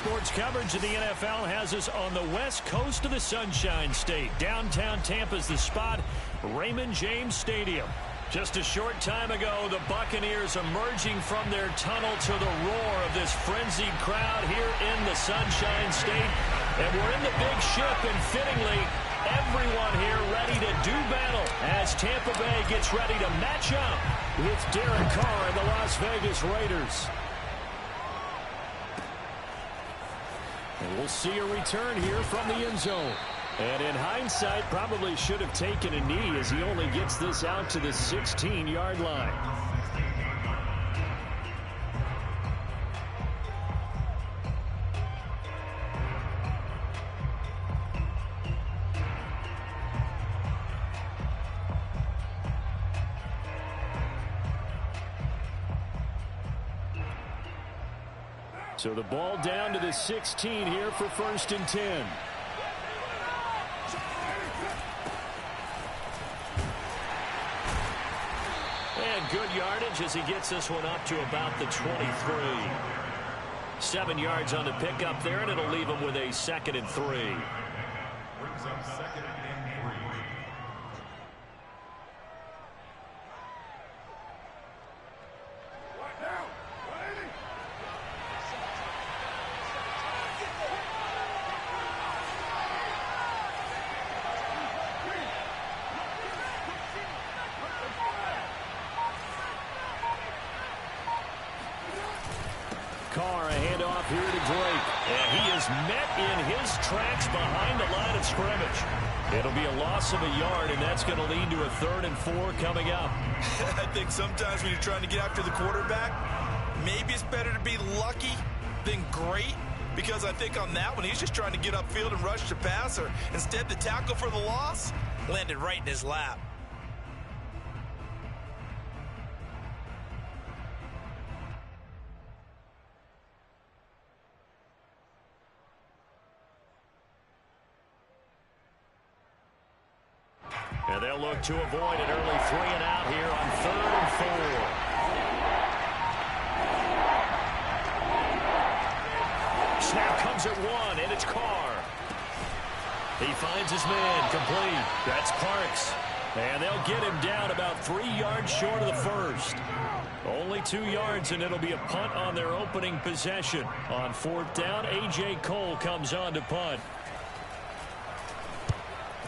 Sports coverage of the NFL has us on the west coast of the Sunshine State. Downtown Tampa's the spot, Raymond James Stadium. Just a short time ago, the Buccaneers emerging from their tunnel to the roar of this frenzied crowd here in the Sunshine State. And we're in the big ship, and fittingly, everyone here ready to do battle as Tampa Bay gets ready to match up with Derek Carr and the Las Vegas Raiders. And we'll see a return here from the end zone. And in hindsight, probably should have taken a knee as he only gets this out to the 16-yard line. So the ball down to the 16 here for 1st and 10. And good yardage as he gets this one up to about the 23. 7 yards on the pickup there, and it'll leave him with a 2nd and 3. Brings up 2nd and 3. Carr, a handoff here to Drake. And he is met in his tracks behind the line of scrimmage. It'll be a loss of a yard, and that's going to lead to a 3rd and 4 coming up. I think sometimes when you're trying to get after the quarterback, maybe it's better to be lucky than great, because I think on that one, he's just trying to get upfield and rush the passer. Instead, the tackle for the loss landed right in his lap. And they'll look to avoid an early 3 and out here on 3rd and 4. Snap comes at 1, and it's Carr. He finds his man, complete. That's Parks. And they'll get him down about 3 yards short of the first. Only 2 yards, and it'll be a punt on their opening possession. On 4th down, A.J. Cole comes on to punt.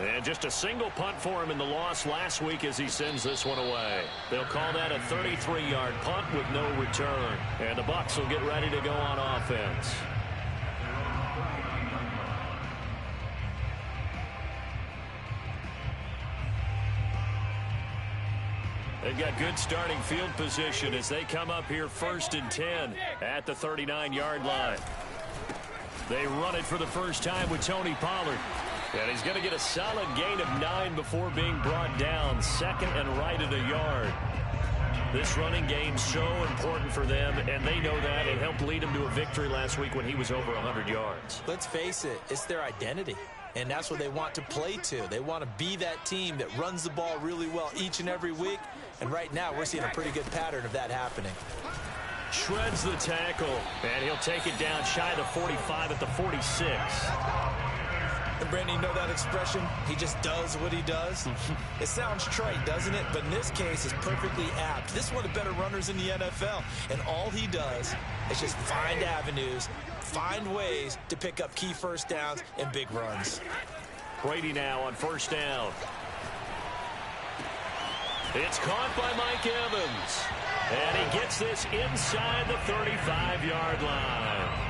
And just a single punt for him in the loss last week as he sends this one away. They'll call that a 33-yard punt with no return. And the Bucs will get ready to go on offense. They've got good starting field position as they come up here 1st and 10 at the 39-yard line. They run it for the first time with Tony Pollard. And he's going to get a solid gain of 9 before being brought down. 2nd and right at a yard. This running game's so important for them, and they know that. It helped lead them to a victory last week when he was over 100 yards. Let's face it, it's their identity. And that's what they want to play to. They want to be that team that runs the ball really well each and every week. And right now, we're seeing a pretty good pattern of that happening. Shreds the tackle, and he'll take it down shy of the 45 at the 46. And Brandon, you know that expression? He just does what he does. It sounds trite, doesn't it? But in this case, it's perfectly apt. This is one of the better runners in the NFL. And all he does is just find avenues, find ways to pick up key first downs and big runs. Brady now on 1st down. It's caught by Mike Evans. And he gets this inside the 35-yard line.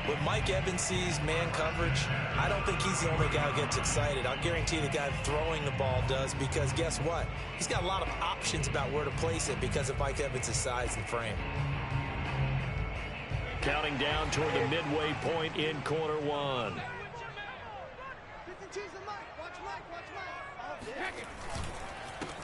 When Mike Evans sees man coverage, I don't think he's the only guy who gets excited. I'll guarantee the guy throwing the ball does, because guess what? He's got a lot of options about where to place it because of Mike Evans' size and frame. Counting down toward the midway point in quarter 1.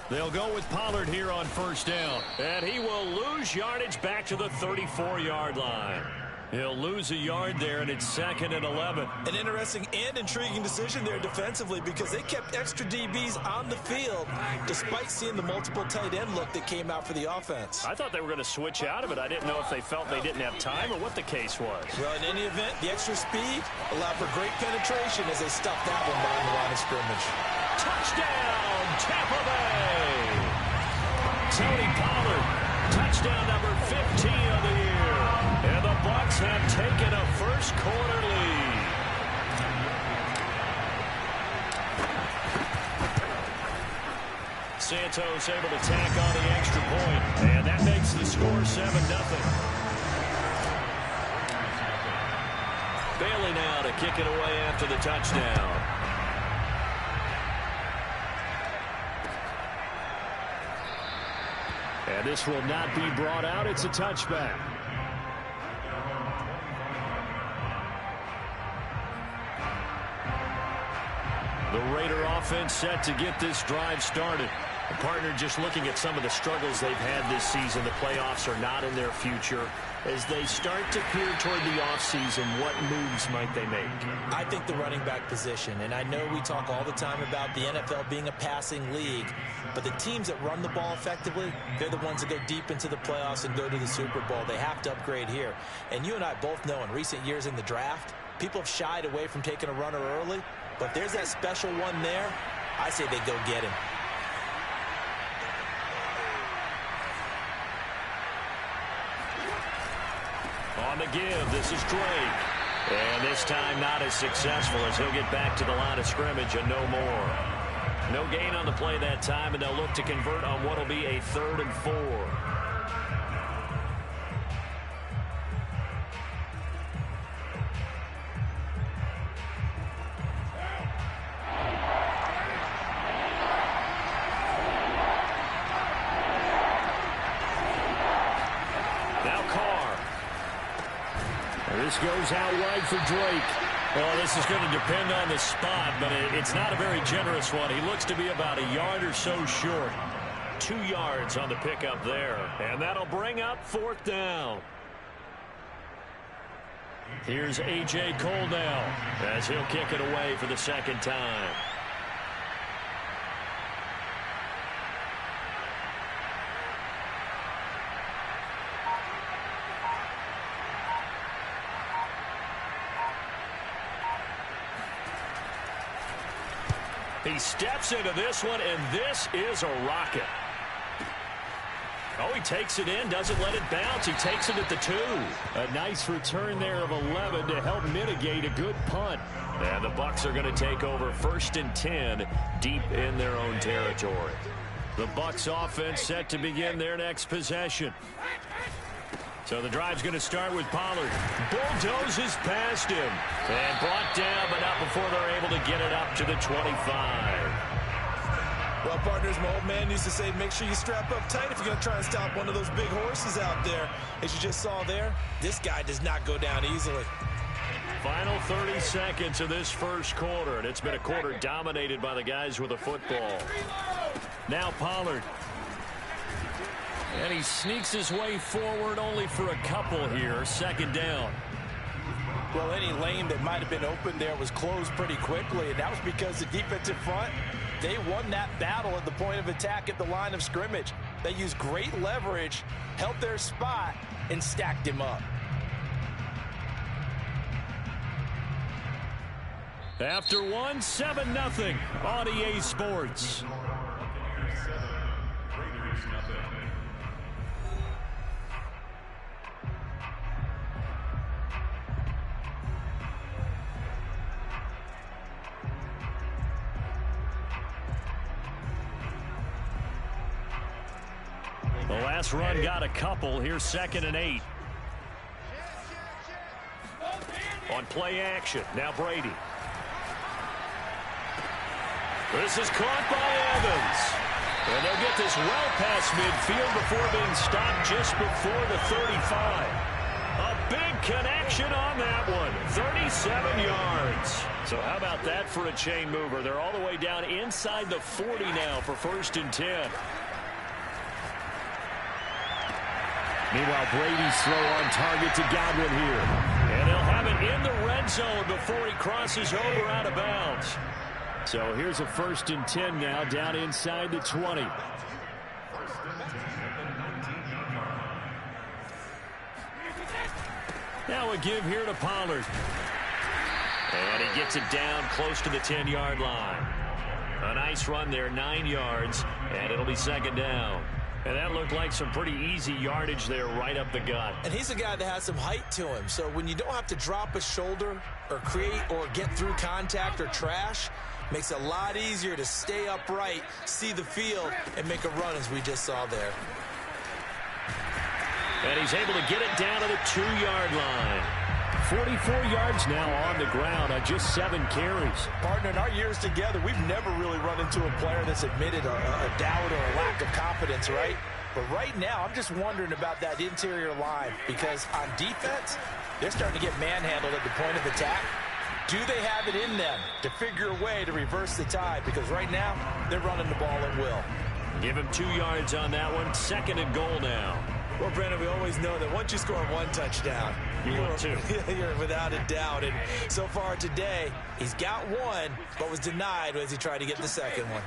They'll go with Pollard here on 1st down. And he will lose yardage back to the 34-yard line. He'll lose a yard there, and it's 2nd and 11. An interesting and intriguing decision there defensively because they kept extra DBs on the field despite seeing the multiple tight end look that came out for the offense. I thought they were going to switch out of it. I didn't know if they felt they didn't have time or what the case was. Well, in any event, the extra speed allowed for great penetration as they stuffed that one behind the line of scrimmage. Touchdown, Tampa Bay! Tony Pollard, touchdown number 15 of the year. And the Bucs have taken a first quarter lead. Santos able to tack on the extra point, and that makes the score 7-0. Bailey now to kick it away after the touchdown. And this will not be brought out. It's a touchback. The Raider offense set to get this drive started. The partner just looking at some of the struggles they've had this season. The playoffs are not in their future. As they start to peer toward the offseason, what moves might they make? I think the running back position, and I know we talk all the time about the NFL being a passing league, but the teams that run the ball effectively, they're the ones that go deep into the playoffs and go to the Super Bowl. They have to upgrade here. And you and I both know in recent years in the draft, people have shied away from taking a runner early, but there's that special one there. I say they go get him. On the give, this is Drake. And this time not as successful as he'll get back to the line of scrimmage and no more. No gain on the play that time, and they'll look to convert on what will be a 3rd and 4. This goes out wide for Drake. Well, this is going to depend on the spot, but it's not a very generous one. He looks to be about a yard or so short. 2 yards on the pickup there, and that'll bring up 4th down. Here's A.J. Cole now as he'll kick it away for the 2nd time. He steps into this one, and this is a rocket. Oh, he takes it in, doesn't let it bounce. He takes it at the 2. A nice return there of 11 to help mitigate a good punt. And the Bucs are going to take over 1st and 10 deep in their own territory. The Bucs offense set to begin their next possession. So the drive's going to start with Pollard. Bulldozes past him. And brought down, but not before they're able to get it up to the 25. Well, partners, my old man used to say, make sure you strap up tight if you're going to try and stop one of those big horses out there. As you just saw there, this guy does not go down easily. Final 30 seconds of this first quarter, and it's been a quarter dominated by the guys with the football. Now Pollard. And he sneaks his way forward only for a couple here. 2nd down. Well, any lane that might have been open there was closed pretty quickly, and that was because the defensive front, they won that battle at the point of attack at the line of scrimmage. They used great leverage, held their spot, and stacked him up. After 7-0 on EA Sports. The last run got a couple. Here's 2nd and 8. On play action. Now Brady. This is caught by Evans. And they'll get this well past midfield before being stopped just before the 35. A big connection on that one. 37 yards. So how about that for a chain mover? They're all the way down inside the 40 now for 1st and 10. Meanwhile, Brady's throw on target to Godwin here. And he'll have it in the red zone before he crosses over out of bounds. So here's a 1st and 10 now, down inside the 20. Now a give here to Pollard. And he gets it down close to the 10-yard line. A nice run there, 9 yards, and it'll be 2nd down. And that looked like some pretty easy yardage there right up the gut. And he's a guy that has some height to him. So when you don't have to drop a shoulder or create or get through contact or trash, makes it a lot easier to stay upright, see the field, and make a run as we just saw there. And he's able to get it down to the 2-yard line. 44 yards now on the ground on just 7 carries. Partner, in our years together, we've never really run into a player that's admitted a doubt or a lack of confidence, right? But right now, I'm just wondering about that interior line because on defense, they're starting to get manhandled at the point of attack. Do they have it in them to figure a way to reverse the tide? Because right now, they're running the ball at will. Give him 2 yards on that one. 2nd and goal now. Well, Brandon, we always know that once you score 1 touchdown, you're without a doubt. And so far today, he's got 1, but was denied as he tried to get the 2nd one.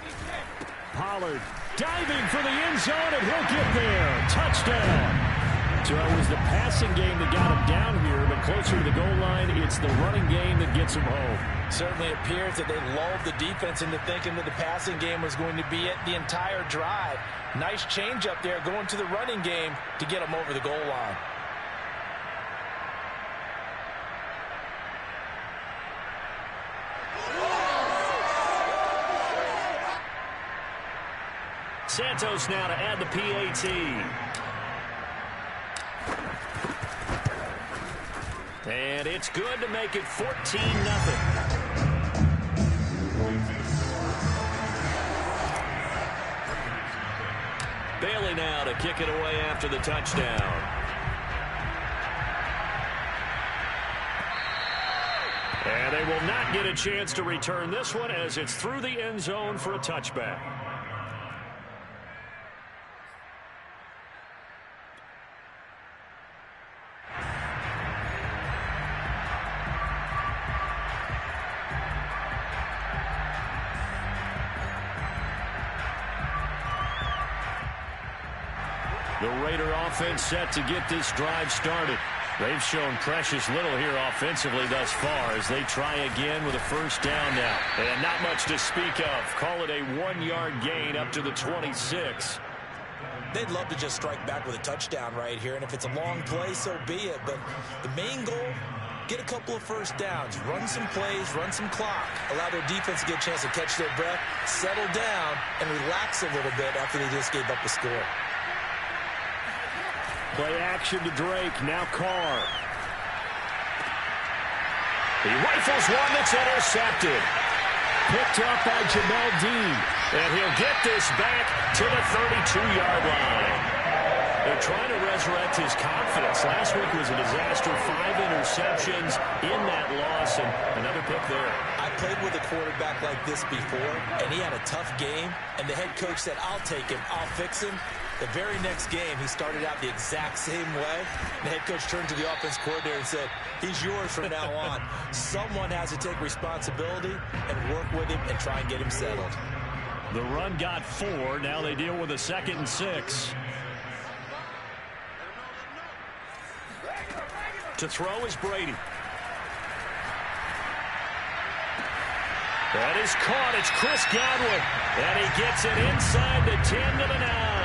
Pollard diving for the end zone, and he'll get there. Touchdown. So it was the passing game that got him down here, but closer to the goal line, it's the running game that gets him home. Certainly appears that they lulled the defense into thinking that the passing game was going to be it the entire drive. Nice change up there going to the running game to get him over the goal line. Santos now to add the PAT. And it's good to make it 14-0. Bailey now to kick it away after the touchdown. And they will not get a chance to return this one as it's through the end zone for a touchback. The Raider offense set to get this drive started. They've shown precious little here offensively thus far as they try again with a 1st down now. And not much to speak of. Call it a 1-yard gain up to the 26. They'd love to just strike back with a touchdown right here. And if it's a long play, so be it. But the main goal, get a couple of 1st downs. Run some plays, run some clock. Allow their defense to get a chance to catch their breath, settle down, and relax a little bit after they just gave up the score. Play action to Drake. Now Carr. He rifles one that's intercepted. Picked up by Jamel Dean. And he'll get this back to the 32-yard line. They're trying to resurrect his confidence. Last week was a disaster. 5 interceptions in that loss, and another pick there. I played with a quarterback like this before, and he had a tough game, and the head coach said, I'll take him, I'll fix him. The very next game, he started out the exact same way. The head coach turned to the offense coordinator and said, he's yours from now on. Someone has to take responsibility and work with him and try and get him settled. The run got 4. Now they deal with a 2nd and 6. To throw is Brady. That is caught. It's Chris Godwin. And he gets it inside the 10 to the 9.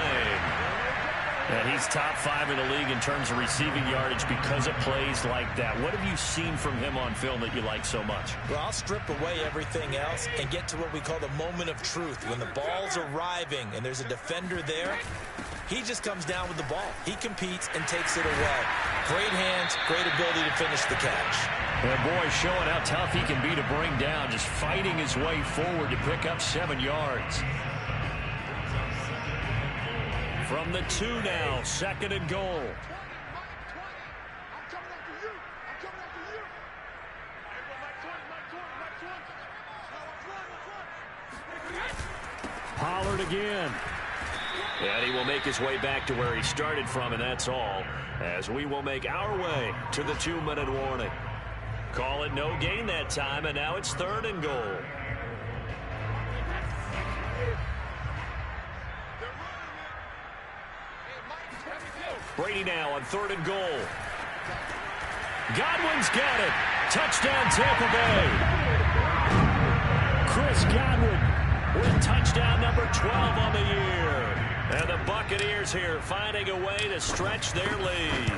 And he's top 5 in the league in terms of receiving yardage because of plays like that. What have you seen from him on film that you like so much? Well, I'll strip away everything else and get to what we call the moment of truth. When the ball's arriving and there's a defender there, he just comes down with the ball. He competes and takes it away. Great hands, great ability to finish the catch. And boy, showing how tough he can be to bring down, just fighting his way forward to pick up 7 yards. From the 2 now, 2nd and goal. Pollard again. And he will make his way back to where he started from, and that's all, as we will make our way to the 2-minute warning. Call it no gain that time, and now it's 3rd and goal. Brady now on 3rd and goal. Godwin's got it. Touchdown, Tampa Bay. Chris Godwin with touchdown number 12 on the year. And the Buccaneers here finding a way to stretch their lead.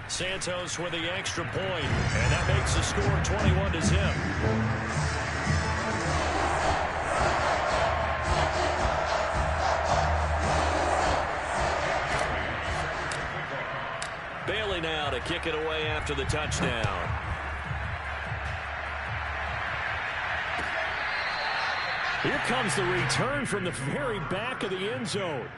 Santos with the extra point, and that makes the score 21-0. Bailey now to kick it away after the touchdown. Here comes the return from the very back of the end zone.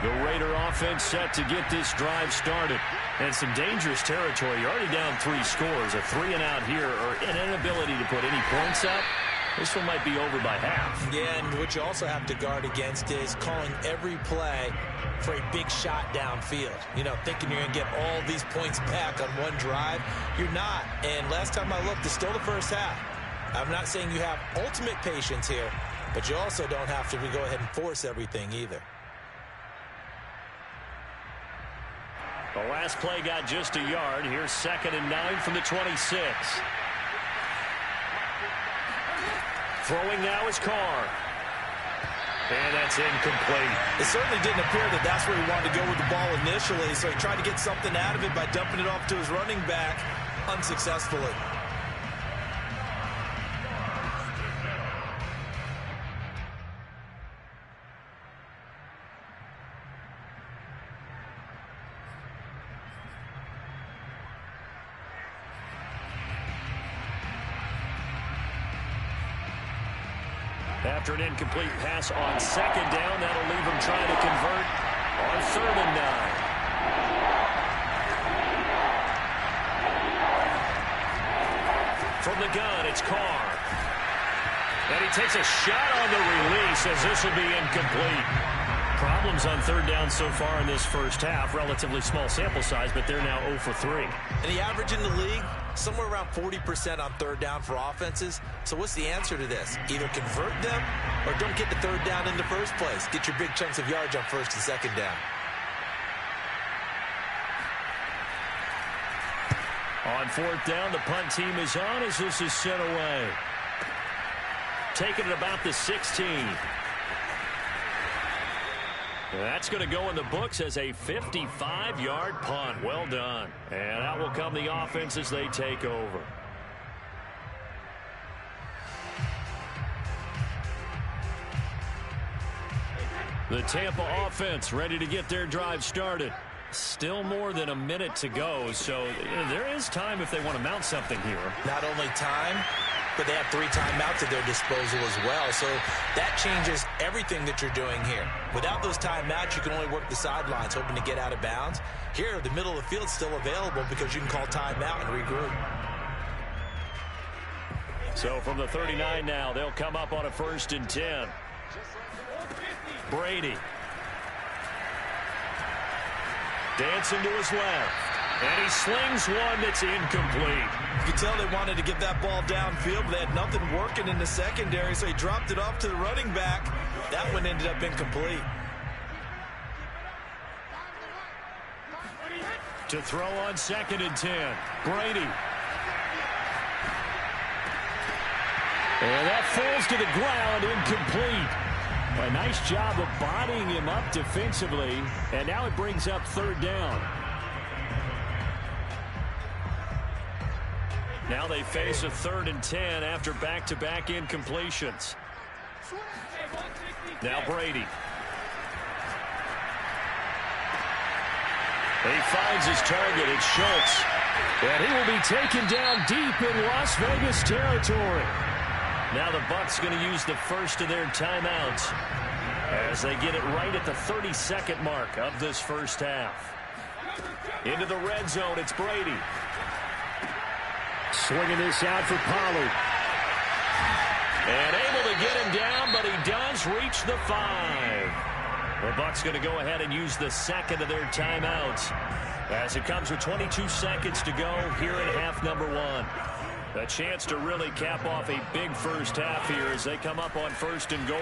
The Raider offense set to get this drive started. And some dangerous territory. You're already down 3 scores. A 3-and-out here, or an inability to put any points up. This one might be over by half. Yeah, and what you also have to guard against is calling every play for a big shot downfield. You know, thinking you're going to get all these points back on one drive. You're not. And last time I looked, it's still the first half. I'm not saying you have ultimate patience here, but you also don't have to go ahead and force everything either. The last play got just a yard. Here's 2nd and 9 from the 26. Throwing now is Carr. And that's incomplete. It certainly didn't appear that that's where he wanted to go with the ball initially, so he tried to get something out of it by dumping it off to his running back unsuccessfully. After an incomplete pass on 2nd down, that'll leave him trying to convert on 3rd and 9. From the gun, it's Carr. And he takes a shot on the release as this will be incomplete. Problems on 3rd down so far in this first half. Relatively small sample size, but they're now 0 for 3. And the average in the league, somewhere around 40% on 3rd down for offenses. So what's the answer to this? Either convert them or don't get the 3rd down in the first place. Get your big chunks of yards on 1st and 2nd down. On 4th down, the punt team is on as this is sent away. Taking it about the 16. That's going to go in the books as a 55-yard punt. Well done. And out will come the offense as they take over. The Tampa offense ready to get their drive started. Still more than a minute to go, so there is time if they want to mount something here. Not only time, but they have 3 timeouts at their disposal as well. So that changes everything that you're doing here. Without those timeouts, you can only work the sidelines, hoping to get out of bounds. Here, the middle of the field is still available because you can call timeout and regroup. So from the 39 now, they'll come up on a 1st and 10. Brady. Dancing to his left. And he slings one that's incomplete. You can tell they wanted to get that ball downfield, but they had nothing working in the secondary, so he dropped it off to the running back. That one ended up incomplete. To throw on 2nd and 10. Brady. And that falls to the ground, incomplete. A nice job of bodying him up defensively, and now it brings up 3rd down. Now they face a 3rd and 10 after back-to-back incompletions. Now Brady. He finds his target. It's Schultz. And he will be taken down deep in Las Vegas territory. Now the Bucs going to use the first of their timeouts as they get it right at the 32nd mark of this first half. Into the red zone, it's Brady. Swinging this out for Pollard. And able to get him down, but he does reach the 5. The Bucs going to go ahead and use the second of their timeouts as it comes with 22 seconds to go here in half number 1. A chance to really cap off a big first half here as they come up on 1st and goal.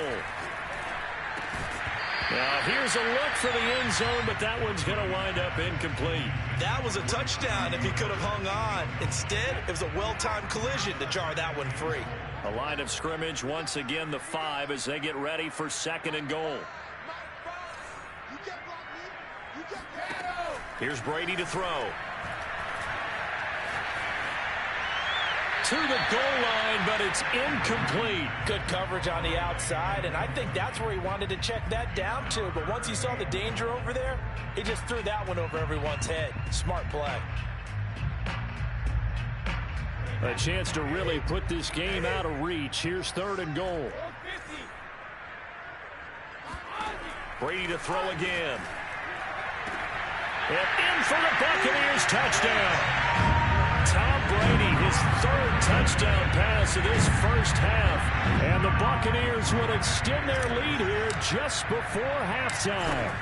Now here's a look for the end zone, but that one's going to wind up incomplete. That was a touchdown if he could have hung on. Instead, it was a well-timed collision to jar that one free. A line of scrimmage, once again the 5 as they get ready for 2nd and goal. Here's Brady to throw. To the goal line, but it's incomplete. Good coverage on the outside, and I think that's where he wanted to check that down to. But once he saw the danger over there, he just threw that one over everyone's head. Smart play. A chance to really put this game out of reach. Here's 3rd and goal. Brady to throw again. And in for the Buccaneers touchdown. Tom Brady, his 3rd touchdown pass of this first half. And the Buccaneers would extend their lead here just before halftime.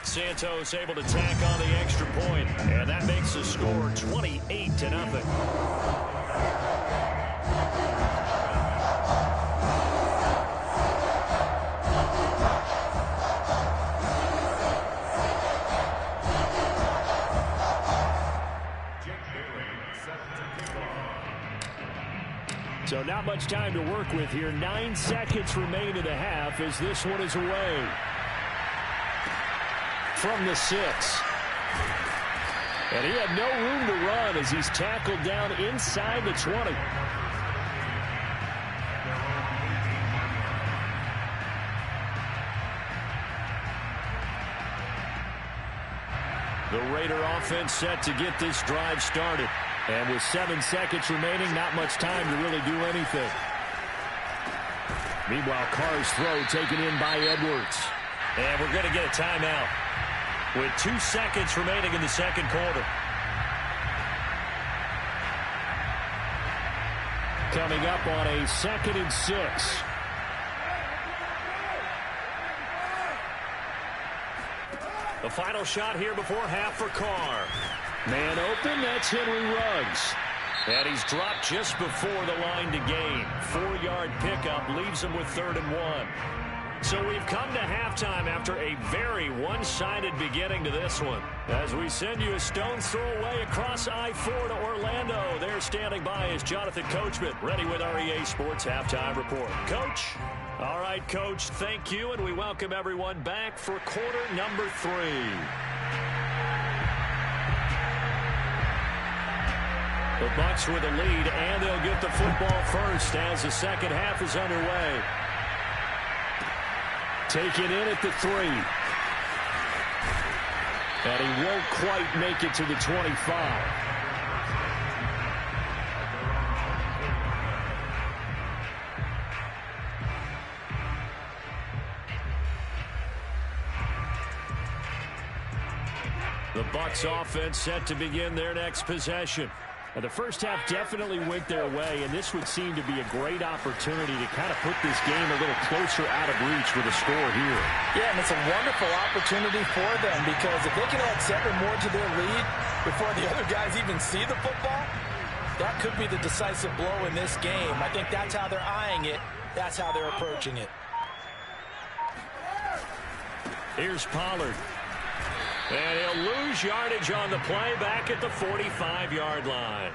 Santos able to tack on the extra point, and that makes the score 28-0. So not much time to work with here. 9 seconds remain in the half as this one is away. From the 6. And he had no room to run as he's tackled down inside the 20. The Raider offense set to get this drive started. And with 7 seconds remaining, not much time to really do anything. Meanwhile, Carr's throw taken in by Edwards. And we're going to get a timeout with 2 seconds remaining in the second quarter. Coming up on a 2nd and 6. The final shot here before half for Carr. Man open, that's Henry Ruggs. And he's dropped just before the line to gain. 4-yard pickup leaves him with 3rd and 1. So we've come to halftime after a very one-sided beginning to this one. As we send you a stone's throw away across I-4 to Orlando. There standing by is Jonathan Coachman, ready with our EA Sports Halftime Report. Coach? All right, Coach, thank you, and we welcome everyone back for quarter number 3. The Bucs with a lead, and they'll get the football first as the second half is underway. Taken in at the 3. And he won't quite make it to the 25. The Bucs offense set to begin their next possession. And the first half definitely went their way, and this would seem to be a great opportunity to kind of put this game a little closer out of reach with a score here. Yeah, and it's a wonderful opportunity for them because if they can add 7 more to their lead before the other guys even see the football, that could be the decisive blow in this game. I think that's how they're eyeing it. That's how they're approaching it. Here's Pollard. And he'll lose yardage on the play back at the 45-yard line.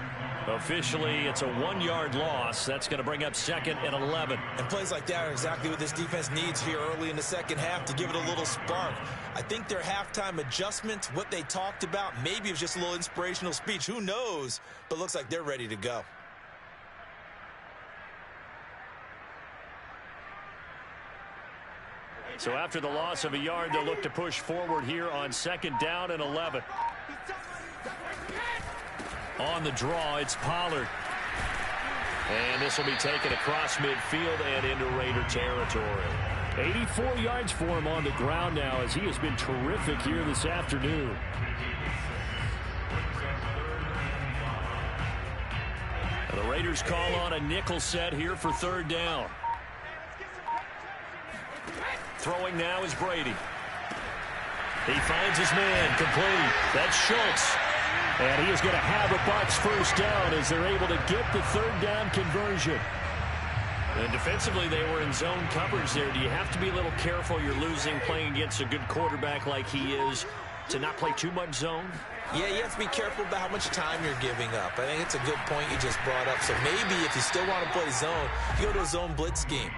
Officially, it's a 1-yard loss. That's going to bring up 2nd and 11. And plays like that are exactly what this defense needs here early in the second half to give it a little spark. I think their halftime adjustment, what they talked about, maybe it was just a little inspirational speech. Who knows? But looks like they're ready to go. So after the loss of a yard, they'll look to push forward here on 2nd down and 11. On the draw, it's Pollard. And this will be taken across midfield and into Raider territory. 84 yards for him on the ground now as he has been terrific here this afternoon. And the Raiders call on a nickel set here for third down. Throwing now is Brady. He finds his man, complete. That's Schultz. And he is going to have a Bucs first down as they're able to get the third down conversion. And defensively, they were in zone coverage there. Do you have to be a little careful? You're losing playing against a good quarterback like he is to not play too much zone? Yeah, you have to be careful about how much time you're giving up. I think it's a good point you just brought up. So maybe if you still want to play zone, you go to a zone blitz scheme.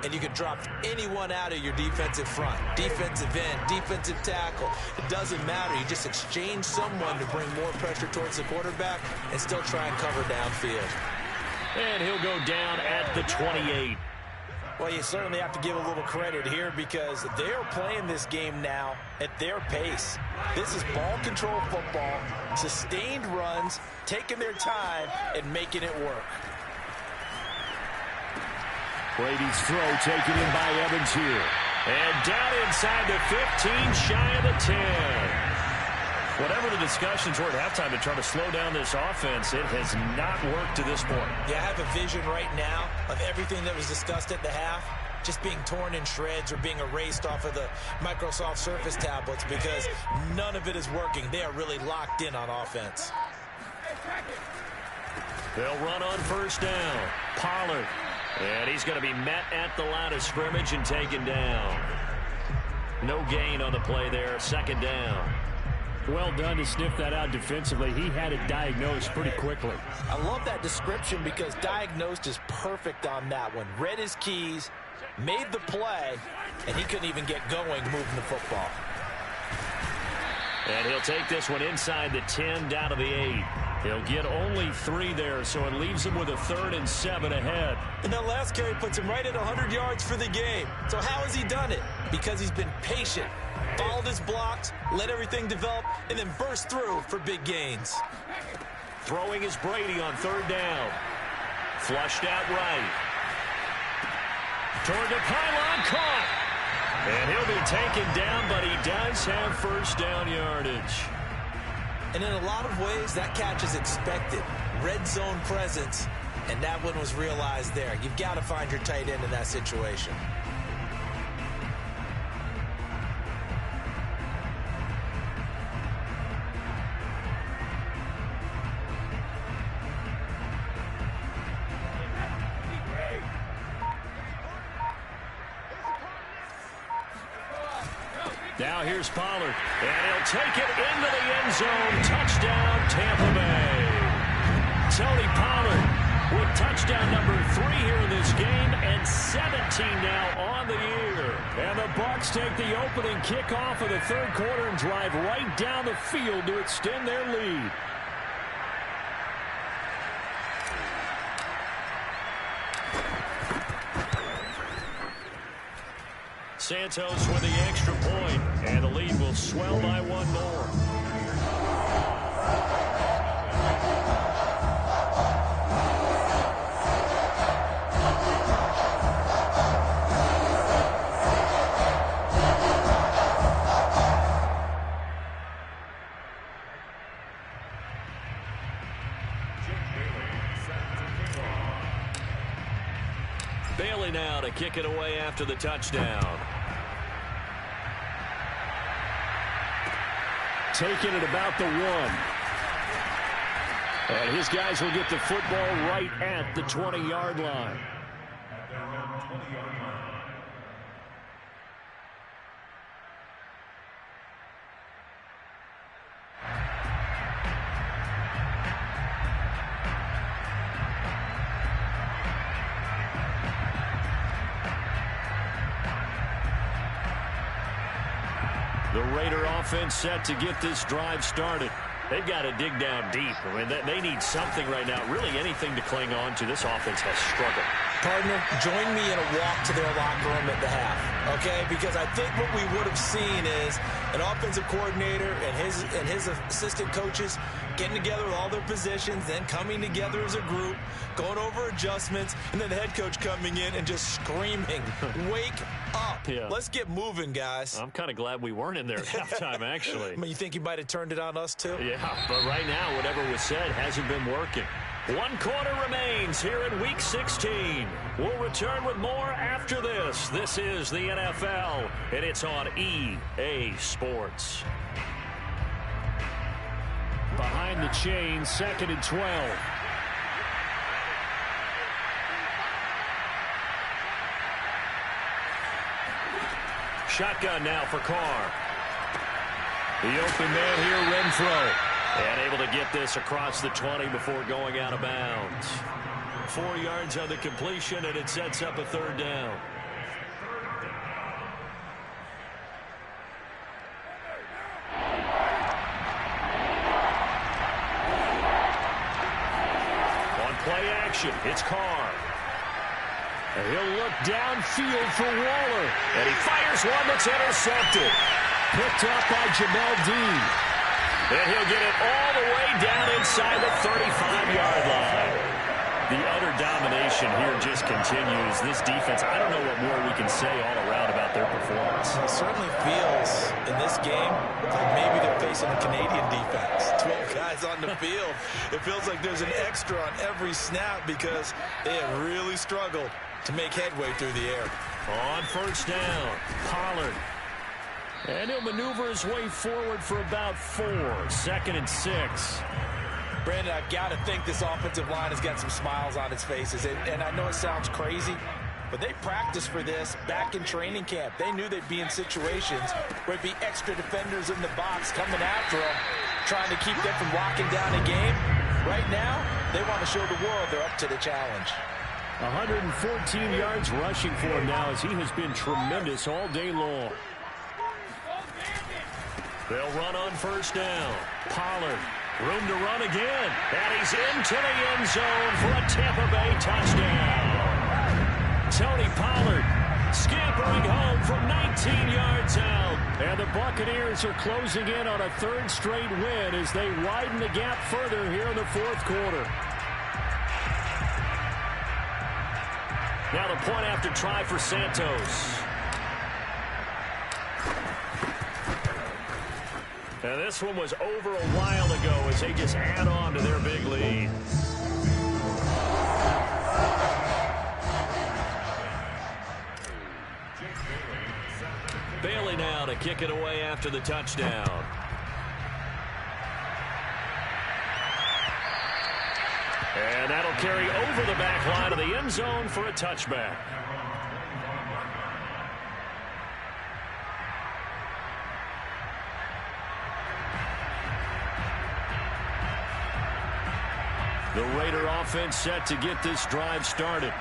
And you can drop anyone out of your defensive front. Defensive end, defensive tackle. It doesn't matter. You just exchange someone to bring more pressure towards the quarterback and still try and cover downfield. And he'll go down at the 28. Well, you certainly have to give a little credit here because they're playing this game now at their pace. This is ball control football, sustained runs, taking their time, and making it work. Brady's throw taken in by Evans here. And down inside the 15, shy of the 10. Whatever the discussions were at halftime to try to slow down this offense, it has not worked to this point. Yeah, I have a vision right now of everything that was discussed at the half just being torn in shreds or being erased off of the Microsoft Surface tablets because none of it is working. They are really locked in on offense. They'll run on first down. Pollard. And he's going to be met at the line of scrimmage and taken down. No gain on the play there. Second down. Well done to sniff that out defensively. He had it diagnosed pretty quickly. I love that description because diagnosed is perfect on that one. Read his keys, made the play, and he couldn't even get going moving the football. And he'll take this one inside the 10 down to the 8. He'll get only 3 there, so it leaves him with a 3rd and 7 ahead. And that last carry puts him right at 100 yards for the game. So how has he done it? Because he's been patient, followed his blocks, let everything develop, and then burst through for big gains. Throwing is Brady on 3rd down. Flushed out right. Toward the pylon, caught. And he'll be taken down, but he does have first down yardage. And in a lot of ways, that catch is expected. Red zone presence, and that one was realized there. You've got to find your tight end in that situation. Now here's Pollard, and he'll take it into the end zone. Touchdown, Tampa Bay. Tony Pollard with touchdown number 3 here in this game, and 17 now on the year. And the Bucs take the opening kickoff of the 3rd quarter and drive right down the field to extend their lead. Santos with the extra point, and the lead will swell by 1 more. Bailey now to kick it away after the touchdown. Taking it about the 1. And his guys will get the football right at the 20-yard line. The Raider offense set to get this drive started. They've got to dig down deep. I mean, they need something right now, really anything to cling on to. This offense has struggled. Partner, join me in a walk to their locker room at the half, okay? Because I think what we would have seen is an offensive coordinator and his assistant coaches getting together with all their positions, then coming together as a group, going over adjustments, and then the head coach coming in and just screaming, wake up. Yeah. Let's get moving, guys. I'm kind of glad we weren't in there at halftime, actually. I mean, you think he might have turned it on us, too? Yeah, but right now, whatever was said hasn't been working. 1 quarter remains here in Week 16. We'll return with more after this. This is the NFL, and it's on EA Sports. Behind the chain, 2nd and 12. Shotgun now for Carr. The open man here, Renfro. And able to get this across the 20 before going out of bounds. 4 yards on the completion, and it sets up a 3rd down. On play action, it's Carr. And he'll look downfield for Waller. And he fires one that's intercepted. Picked up by Jamel Dean. And he'll get it all the way down inside the 35-yard line. The utter domination here just continues. This defense, I don't know what more we can say all around about their performance. It certainly feels in this game like maybe they're facing a Canadian defense. 12 guys on the field. It feels like there's an extra on every snap because they have really struggled to make headway through the air. On 1st down, Pollard. And he'll maneuver his way forward for about 4. 2nd and 6. Brandon, I've got to think this offensive line has got some smiles on its faces. And I know it sounds crazy, but they practiced for this back in training camp. They knew they'd be in situations where it'd be extra defenders in the box coming after them, trying to keep them from locking down a game. Right now, they want to show the world they're up to the challenge. 114 yards rushing for him now as he has been tremendous all day long. They'll run on 1st down. Pollard, room to run again. And he's into the end zone for a Tampa Bay touchdown. Tony Pollard scampering home from 19 yards out. And the Buccaneers are closing in on a 3rd straight win as they widen the gap further here in the 4th quarter. Now the point after try for Santos. And this one was over a while ago as they just add on to their big lead. Bailey now to kick it away after the touchdown. And that'll carry over the back line of the end zone for a touchback. The Raider offense set to get this drive started.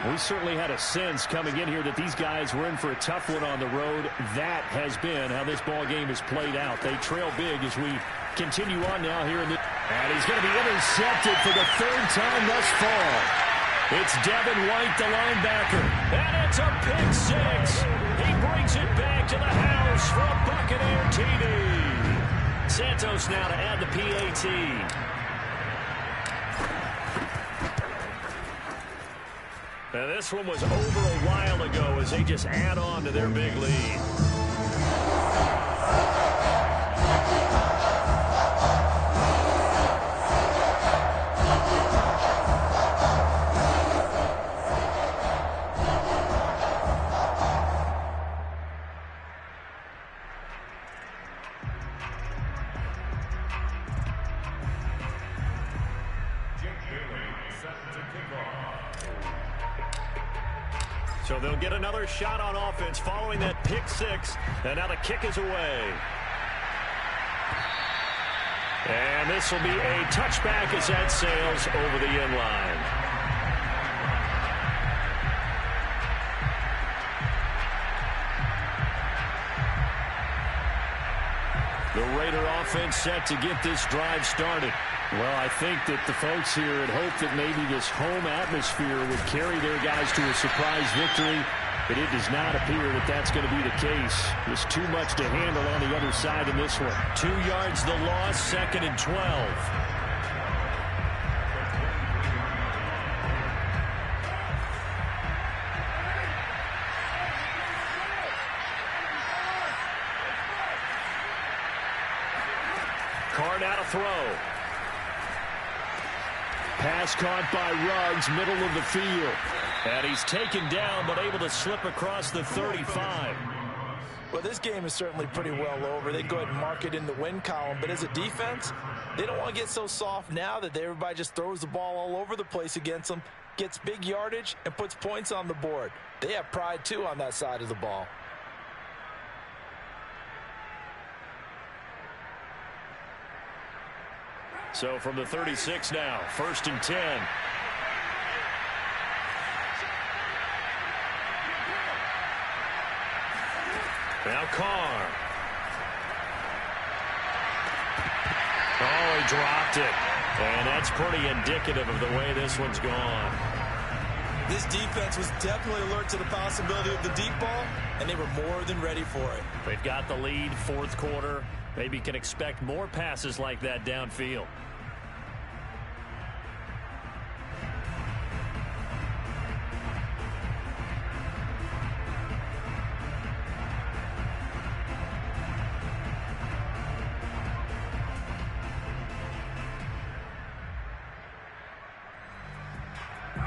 We certainly had a sense coming in here that these guys were in for a tough one on the road. That has been how this ball game has played out. They trail big as we continue on now here in the... And he's going to be intercepted for the 3rd time thus far. It's Devin White, the linebacker. And it's a pick 6. He brings it back to the house for a Buccaneer TD. Santos now to add the PAT. Now this one was over a while ago as they just add on to their big lead. So they'll get another shot on offense following that pick 6. And now the kick is away. And this will be a touchback as that sails over the end line. The Raider offense set to get this drive started. Well, I think that the folks here had hoped that maybe this home atmosphere would carry their guys to a surprise victory, but it does not appear that that's going to be the case. There's too much to handle on the other side in this one. 2 yards the loss, 2nd and 12. Carr now to throw. Pass caught by Ruggs, middle of the field. And he's taken down, but able to slip across the 35. Well, this game is certainly pretty well over. They go ahead and mark it in the win column. But as a defense, they don't want to get so soft now that everybody just throws the ball all over the place against them, gets big yardage, and puts points on the board. They have pride, too, on that side of the ball. So from the 36 now, 1st and 10. Now Carr. Oh, he dropped it. And that's pretty indicative of the way this one's gone. This defense was definitely alert to the possibility of the deep ball, and they were more than ready for it. They've got the lead, 4th quarter. Maybe can expect more passes like that downfield.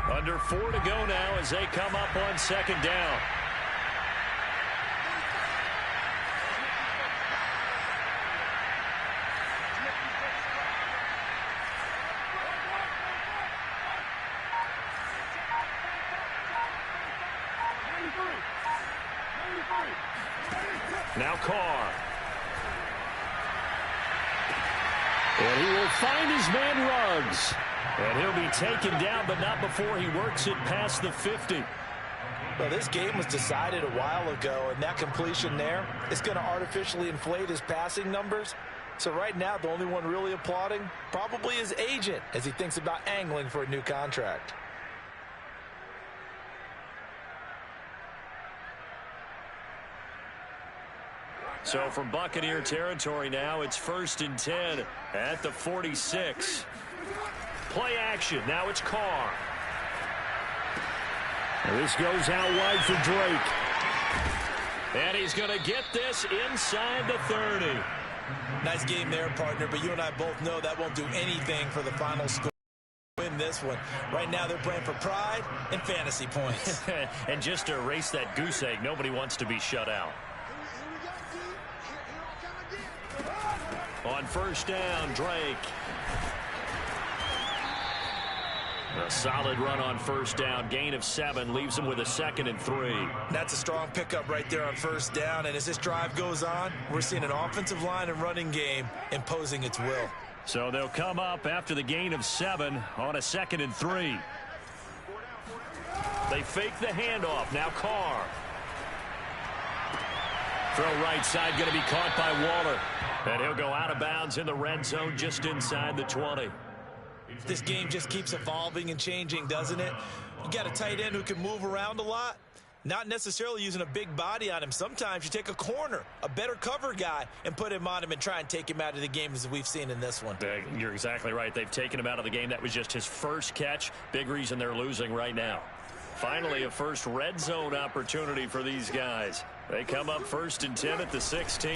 Under 4 to go now as they come up on 2nd down. Now Carr. And he will find his man Ruggs. And he'll be taken down, but not before he works it past the 50. Well, this game was decided a while ago, and that completion there is going to artificially inflate his passing numbers. So right now, the only one really applauding probably his agent as he thinks about angling for a new contract. So from Buccaneer territory now, it's 1st and 10 at the 46. Play action. Now it's Carr. And this goes out wide for Drake. And he's going to get this inside the 30. Nice game there, partner, but you and I both know that won't do anything for the final score. Win this one. Right now they're playing for pride and fantasy points. And just to erase that goose egg, nobody wants to be shut out. On 1st down, Drake. A solid run on 1st down. Gain of 7 leaves him with a 2nd and 3. That's a strong pickup right there on 1st down. And as this drive goes on, we're seeing an offensive line and running game imposing its will. So they'll come up after the gain of 7 on a 2nd and 3. They fake the handoff. Now Carr. Throw right side going to be caught by Waller. And he'll go out of bounds in the red zone just inside the 20. This game just keeps evolving and changing, doesn't it? You got a tight end who can move around a lot, not necessarily using a big body on him. Sometimes you take a corner, a better cover guy, and put him on him and try and take him out of the game as we've seen in this one. You're exactly right. They've taken him out of the game. That was just his first catch. Big reason they're losing right now. Finally, a first red zone opportunity for these guys. They come up 1st and 10 at the 16.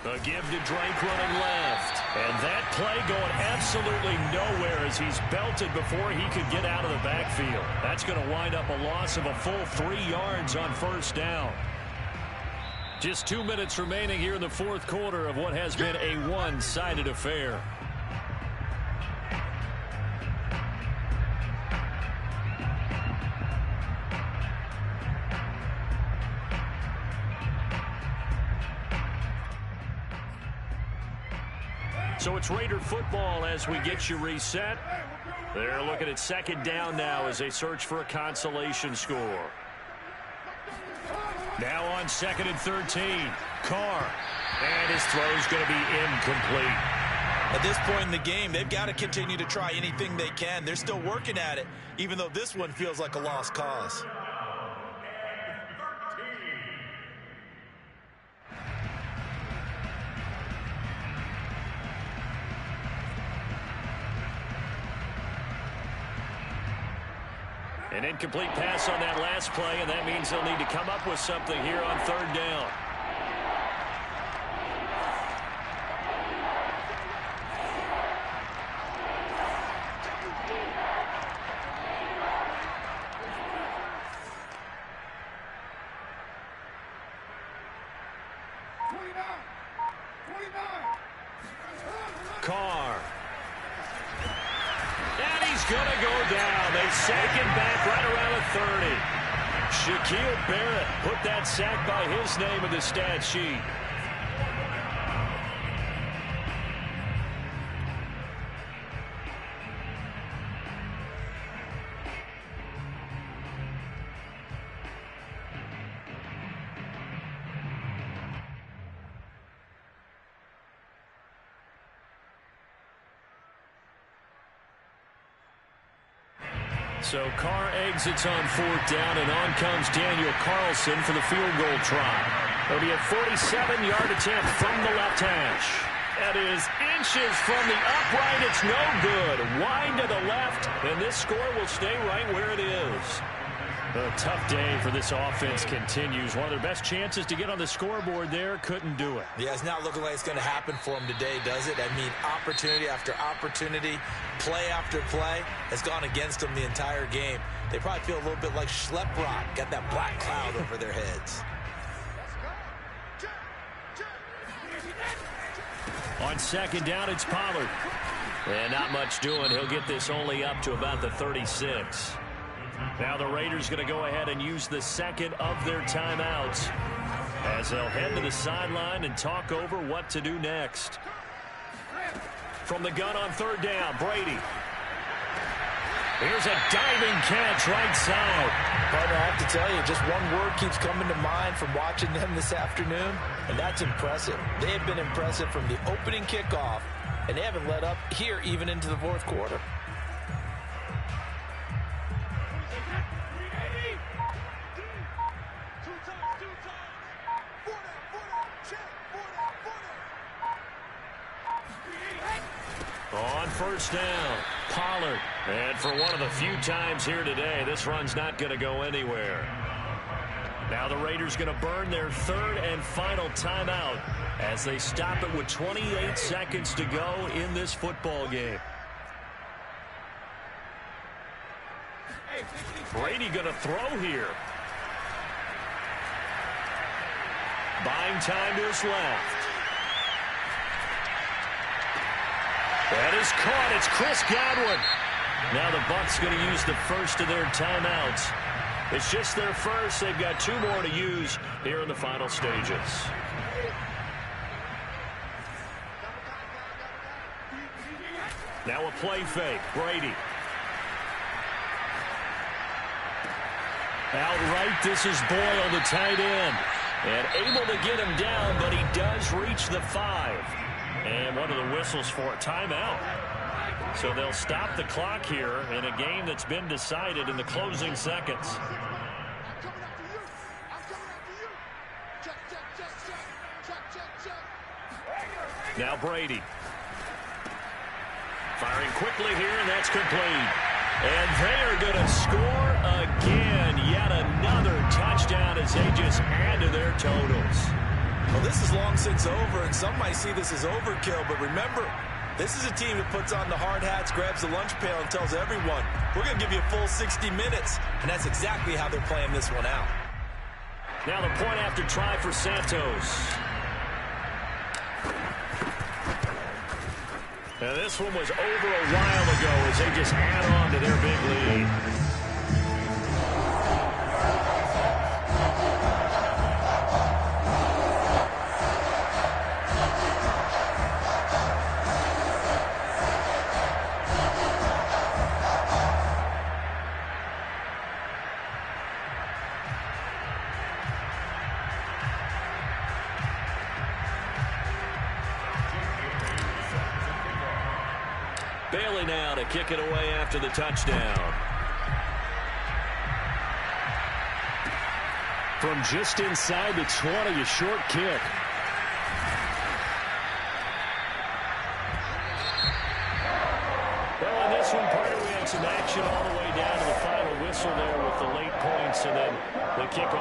A give to Drake running left. And that play going absolutely nowhere as he's belted before he could get out of the backfield. That's going to wind up a loss of a full 3 yards on 1st down. Just 2 minutes remaining here in the 4th quarter of what has been a one-sided affair. So it's Raider football as we get you reset. They're looking at 2nd down now as they search for a consolation score. Now on 2nd and 13. Carr. And his throw's going to be incomplete. At this point in the game, they've got to continue to try anything they can. They're still working at it, even though this one feels like a lost cause. An incomplete pass on that last play, and that means they'll need to come up with something here on 3rd down. Carr. And he's going to go down. They sack him back right around the 30. Shaquille Barrett put that sack by his name in the stat sheet. So Carr exits on 4th down, and on comes Daniel Carlson for the field goal try. It'll be a 47-yard attempt from the left hash. That is inches from the upright. It's no good. Wide to the left, and this score will stay right where it is. A tough day for this offense continues. One of their best chances to get on the scoreboard there, couldn't do it. Yeah, it's not looking like it's going to happen for them today, does it? I mean, opportunity after opportunity, play after play has gone against them the entire game. They probably feel a little bit like Schlep Rock, got that black cloud over their heads. On 2nd down, it's Pollard. And not much doing. He'll get this only up to about the 36. Now the Raiders going to go ahead and use the second of their timeouts as they'll head to the sideline and talk over what to do next. From the gun on 3rd down, Brady. Here's a diving catch right side. Partner, I have to tell you, just one word keeps coming to mind from watching them this afternoon, and that's impressive. They have been impressive from the opening kickoff, and they haven't let up here even into the 4th quarter. On 1st down, Pollard. And for one of the few times here today, this run's not going to go anywhere. Now the Raiders going to burn their 3rd and final timeout as they stop it with 28 seconds to go in this football game. Brady going to throw here. Buying time to his left. That is caught. It's Chris Godwin. Now the Bucs going to use the first of their timeouts. It's just their first. They've got 2 more to use here in the final stages. Now a play fake. Brady. Outright, this is Boyle, the tight end. And able to get him down, but he does reach the 5. And one of the whistles for a timeout. So they'll stop the clock here in a game that's been decided in the closing seconds. Now Brady. Firing quickly here, and that's complete. And they are going to score again. Yet another touchdown as they just add to their totals. Well, this is long since over, and some might see this as overkill, but remember, this is a team that puts on the hard hats, grabs the lunch pail, and tells everyone, we're going to give you a full 60 minutes, and that's exactly how they're playing this one out. Now the point after try for Santos. Now this one was over a while ago as they just add on to their big lead. Bailey now to kick it away after the touchdown. From just inside the 20, a short kick. Well, in this one, Carter, we had some action all the way down to the final whistle there with the late points and then the kickoff.